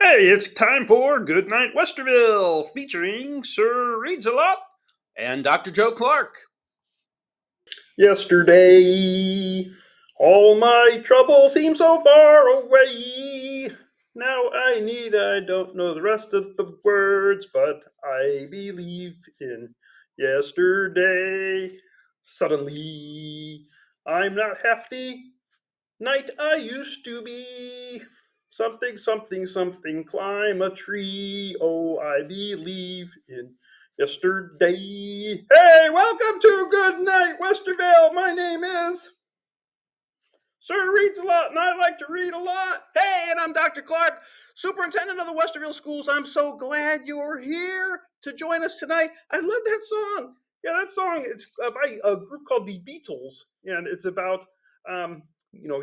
Hey, it's time for Goodnight Westerville, featuring Sir Reads-A-Lot and Dr. Joe Clark. Yesterday, all my trouble seemed so far away. Now I don't know the rest of the words, but I believe in yesterday. Suddenly, I'm not half the knight I used to be. Something, something, something, climb a tree. Oh, I believe in yesterday. Hey, welcome to Good Night, Westerville. My name is Sir Reads a Lot, and I like to read a lot. Hey, and I'm Dr. Clark, Superintendent of the Westerville Schools. I'm so glad you're here to join us tonight. I love that song. Yeah, that song, it's by a group called the Beatles, and it's about,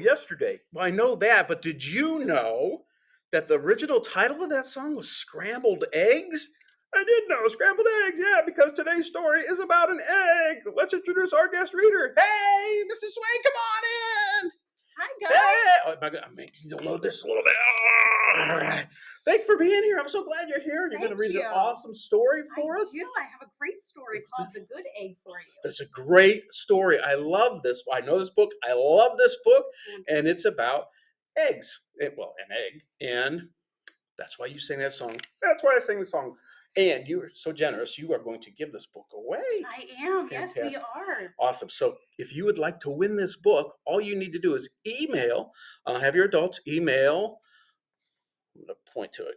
yesterday. Well, I know that, but did you know that the original title of that song was Scrambled Eggs? I did know, scrambled eggs, yeah, because today's story is about an egg. Let's introduce our guest reader. Hey, Mrs. Swain, come on in. Hi, Hey! guys. Oh my God, I'm making you load this a little bit. All right. Thanks for being here. I'm so glad you're here. And you're going to Thank read an you. awesome story for us. I have a great story called The Good Egg for you. That's a great story. I love this. I know this book. I love this book. And it's about eggs. An egg. And that's why you sing that song. That's why I sing the song. And you are so generous. You are going to give this book away. I am. Fantastic. Yes, we are. Awesome. So if you would like to win this book, all you need to do is email, have your adults email. I'm going to point to it.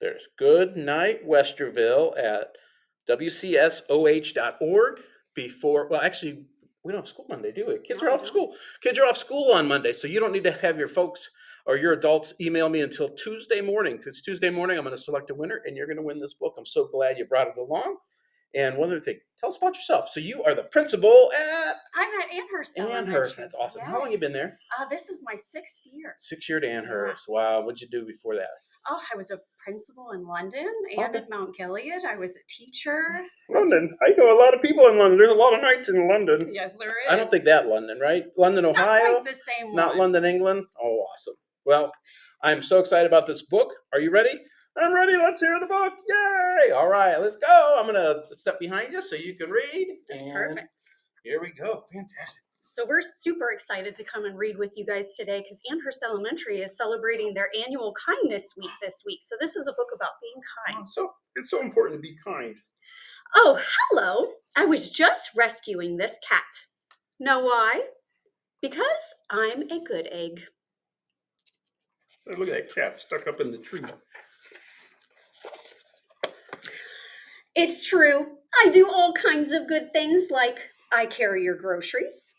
There's goodnightwesterville at wcsoh.org actually, we don't have school Monday, do we? Kids are off school. Kids are off school on Monday, so you don't need to have your folks or your adults email me until Tuesday morning. Because Tuesday morning, I'm going to select a winner, and you're going to win this book. I'm so glad you brought it along. And one other thing, tell us about yourself. So you are the principal at I'm at Amherst. Amherst. That's awesome. Yes. How long have you been there? This is my 6th year. 6 year at Amherst. Yeah. Wow. What'd you do before that? Oh, I was a principal in London and at Mount Gilead. I was a teacher. London. I know a lot of people in London. There's a lot of nights in London. Yes, there is. I don't think that London, right? London, Ohio? Not quite the same one. Not London, England? Oh, awesome. Well, I'm so excited about this book. Are you ready? I'm ready. Let's hear the book. Yay! All right, let's go. I'm going to step behind you so you can read. That's perfect. Here we go. Fantastic. So we're super excited to come and read with you guys today because Amherst Elementary is celebrating their annual Kindness Week this week. So this is a book about being kind. So it's so important to be kind. Oh, hello. I was just rescuing this cat. Know why? Because I'm a good egg. Oh, look at that cat stuck up in the tree. It's true. I do all kinds of good things like I carry your groceries.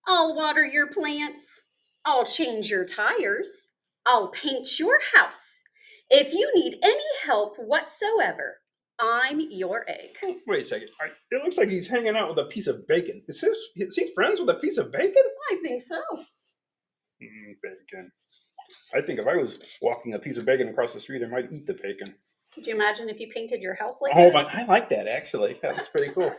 I'll water your plants. I'll change your tires. I'll paint your house. If you need any help whatsoever, I'm your egg. Oh, wait a second. It looks like he's hanging out with a piece of bacon. Is he friends with a piece of bacon? I think so. Bacon. I think if I was walking a piece of bacon across the street, I might eat the bacon. Could you imagine if you painted your house like that? Oh, I like that, actually. That was pretty cool.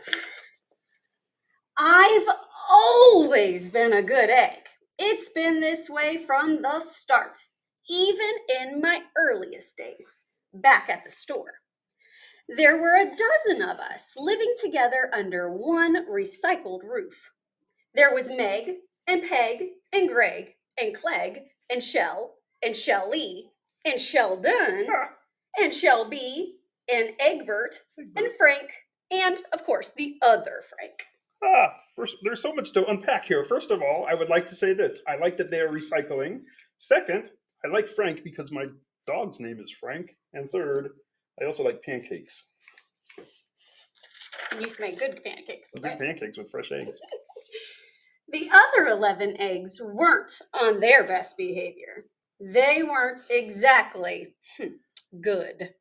I've always been a good egg. It's been this way from the start, even in my earliest days, back at the store. There were a dozen of us living together under one recycled roof. There was Meg and Peg and Greg and Clegg and Shell and Shelly and Sheldon and Shelby and Egbert and Frank and, of course, the other Frank. First, there's so much to unpack here. First of all, I would like to say this. I like that they are recycling. Second, I like Frank because my dog's name is Frank. And third, I also like pancakes. And you can make good pancakes with eggs. Pancakes with fresh eggs. The other 11 eggs weren't on their best behavior. They weren't exactly good.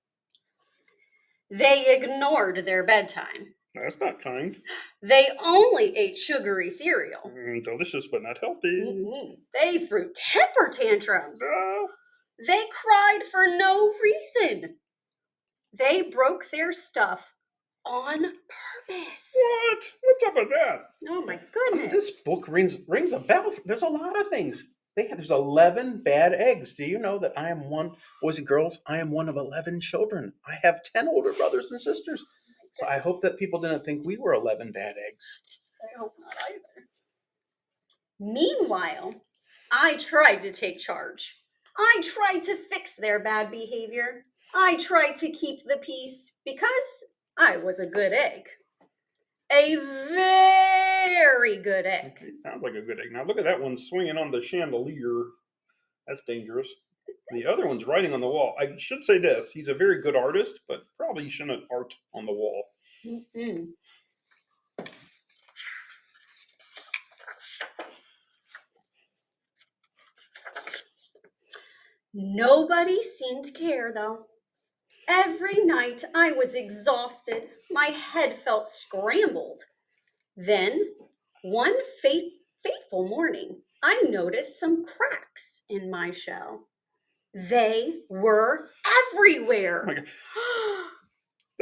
They ignored their bedtime. That's not kind. They only ate sugary cereal. Delicious, but not healthy. Mm-hmm. They threw temper tantrums. They cried for no reason. They broke their stuff on purpose. What? What's up with that? Oh my goodness. This book rings a bell. There's a lot of things. There's 11 bad eggs. Do you know that I am one, boys and girls, I am one of 11 children. I have 10 older brothers and sisters. So I hope that people didn't think we were 11 bad eggs. I hope not either. Meanwhile, I tried to take charge. I tried to fix their bad behavior. I tried to keep the peace because I was a good egg. A very good egg. It sounds like a good egg. Now look at that one swinging on the chandelier. That's dangerous. The other one's writing on the wall. I should say this: he's a very good artist, but probably shouldn't art on the wall. Mm-mm. Nobody seemed to care, though. Every night I was exhausted. My head felt scrambled. Then, one fateful morning, I noticed some cracks in my shell. They were everywhere. Oh my God.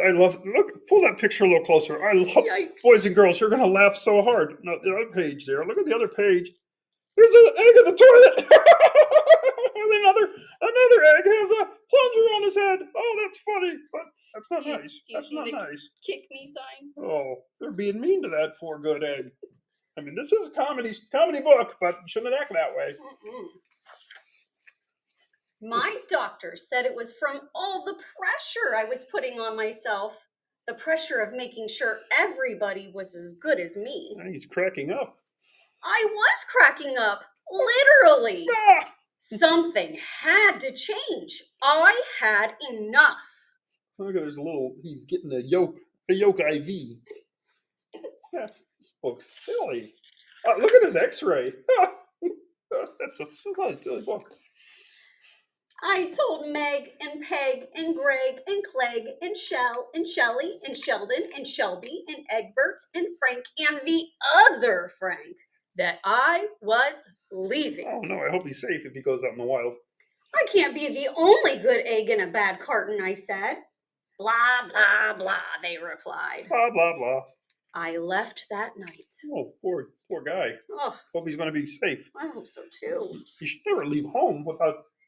I love. Look, pull that picture a little closer. I love. Yikes. Boys and girls, you're gonna laugh so hard. No, the other page there. Look at the other page. There's an egg in the toilet. And another egg has a plunger on his head. Oh, that's funny, but that's not nice. Do you That's see not the nice. kick me sign? Oh, they're being mean to that poor good egg. I mean, this is a comedy book, but you shouldn't act that way. Mm-mm. My doctor said it was from all the pressure I was putting on myself. The pressure of making sure everybody was as good as me. He's cracking up. I was cracking up, literally. Ah! Something had to change. I had enough. Look at his little. He's getting a yolk IV. This book's silly. Look at his X-ray. That's a silly book. I told Meg and Peg and Greg and Clegg and Shell and Shelley and Sheldon and Shelby and Egbert and Frank and the other Frank that I was leaving. Oh no, I hope he's safe if he goes out in the wild. I can't be the only good egg in a bad carton, I said. Blah, blah, blah, they replied. Blah, blah, blah. I left that night. Oh, poor guy. Oh, Hope he's going to be safe. I hope so too. You should never leave home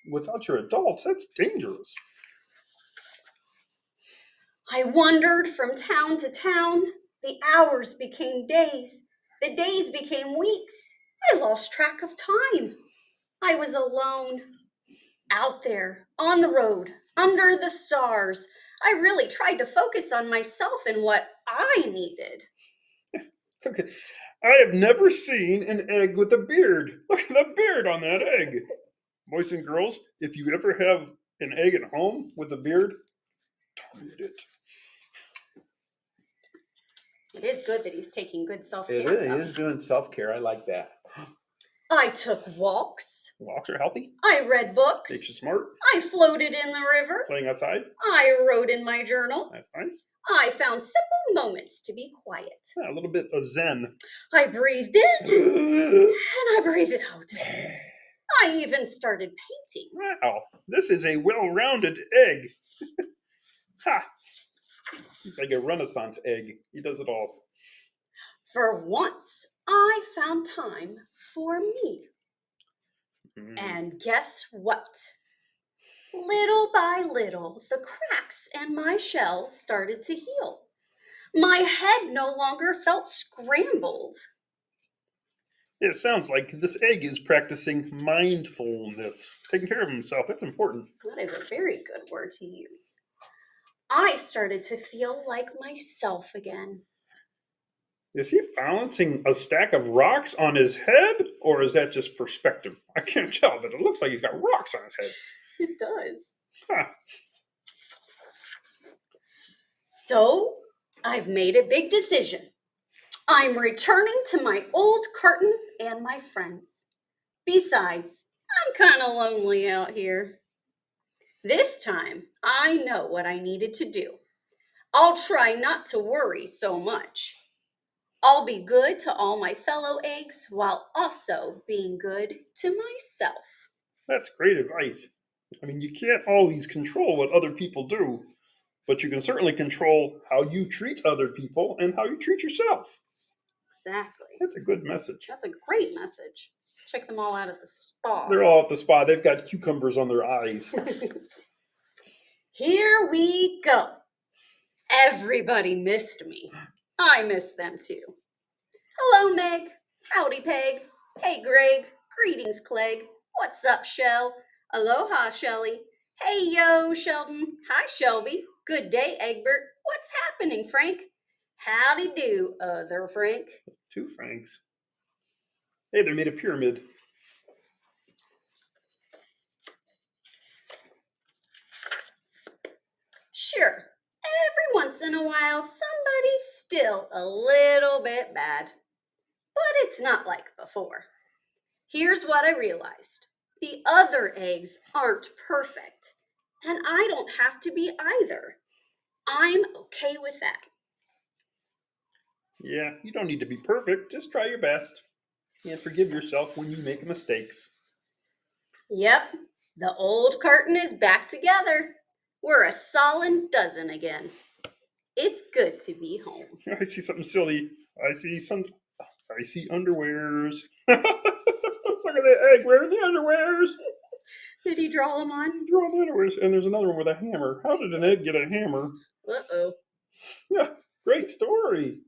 without your adults. That's dangerous. I wandered from town to town. The hours became days. The days became weeks. I lost track of time. I was alone, out there, on the road, under the stars. I really tried to focus on myself and what I needed. Okay. I have never seen an egg with a beard. Look at the beard on that egg. Boys and girls, if you ever have an egg at home with a beard, don't eat it. It is good that he's taking good self-care. It is. He is doing self-care. I like that. I took walks. Walks are healthy. I read books. Makes you smart. I floated in the river. Playing outside. I wrote in my journal. That's nice. I found simple moments to be quiet. Yeah, a little bit of zen. I breathed in and I breathed out. I even started painting. Wow, this is a well-rounded egg. Ha! He's like a Renaissance egg. He does it all. For once, I found time for me. And guess what? Little by little, the cracks in my shell started to heal. My head no longer felt scrambled. It sounds like this egg is practicing mindfulness, taking care of himself. That's important. That is a very good word to use. I started to feel like myself again. Is he balancing a stack of rocks on his head, or is that just perspective? I can't tell, but it looks like he's got rocks on his head. It does. Huh. So, I've made a big decision. I'm returning to my old carton and my friends. Besides, I'm kind of lonely out here. This time, I know what I needed to do. I'll try not to worry so much. I'll be good to all my fellow eggs while also being good to myself. That's great advice. I mean, you can't always control what other people do, but you can certainly control how you treat other people and how you treat yourself. Exactly. That's a good message. That's a great message. Check them all out at the spa. They're all at the spa. They've got cucumbers on their eyes. Here we go. Everybody missed me. I missed them too. Hello, Meg. Howdy, Peg. Hey, Greg. Greetings, Clegg. What's up, Shell? Aloha, Shelly. Hey, yo, Sheldon. Hi, Shelby. Good day, Egbert. What's happening, Frank? Howdy do, other Frank. 2 Franks. Hey, they made a pyramid. Sure, every once in a while, somebody's still a little bit bad. But it's not like before. Here's what I realized. The other eggs aren't perfect, and I don't have to be either. I'm okay with that. Yeah, you don't need to be perfect. Just try your best. And forgive yourself when you make mistakes. Yep, the old curtain is back together. We're a solid dozen again. It's good to be home. I see something silly. I see underwears. Look at the egg. Where are the underwears? Did he draw them on? Draw the underwears. And there's another one with a hammer. How did an egg get a hammer? Uh-oh. Yeah, great story.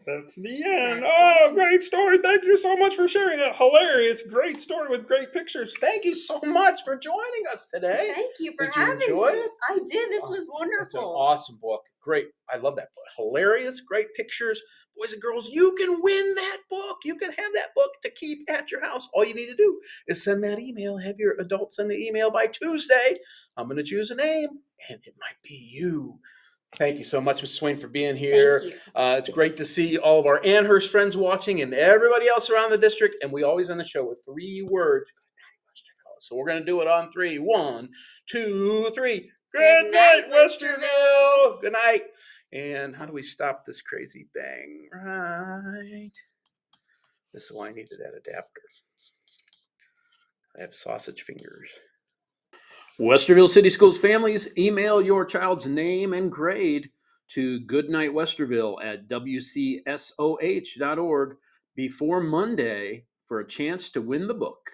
That's the end. Oh, great story. Thank you so much for sharing that. Hilarious. Great story with great pictures. Thank you so much for joining us today. Thank you for Did you having enjoy me. it? I did. This was It's an wonderful. awesome book. Great. I love that book. Hilarious, great pictures. Boys and girls, you can win that book. You can have that book to keep at your house. All you need to do is send that email. Have your adult send the email by Tuesday. I'm going to choose a name, and it might be you. Thank you so much, Ms. Swain, for being here. Thank you. It's great to see all of our Amherst friends watching and everybody else around the district. And we always end the show with 3 words. So we're going to do it on 3. 1, 2, 3. Good night, Westerville. Good night. And how do we stop this crazy thing? Right. This is why I needed that adapter. I have sausage fingers. Westerville City Schools families, email your child's name and grade to goodnightwesterville@wcsoh.org before Monday for a chance to win the book.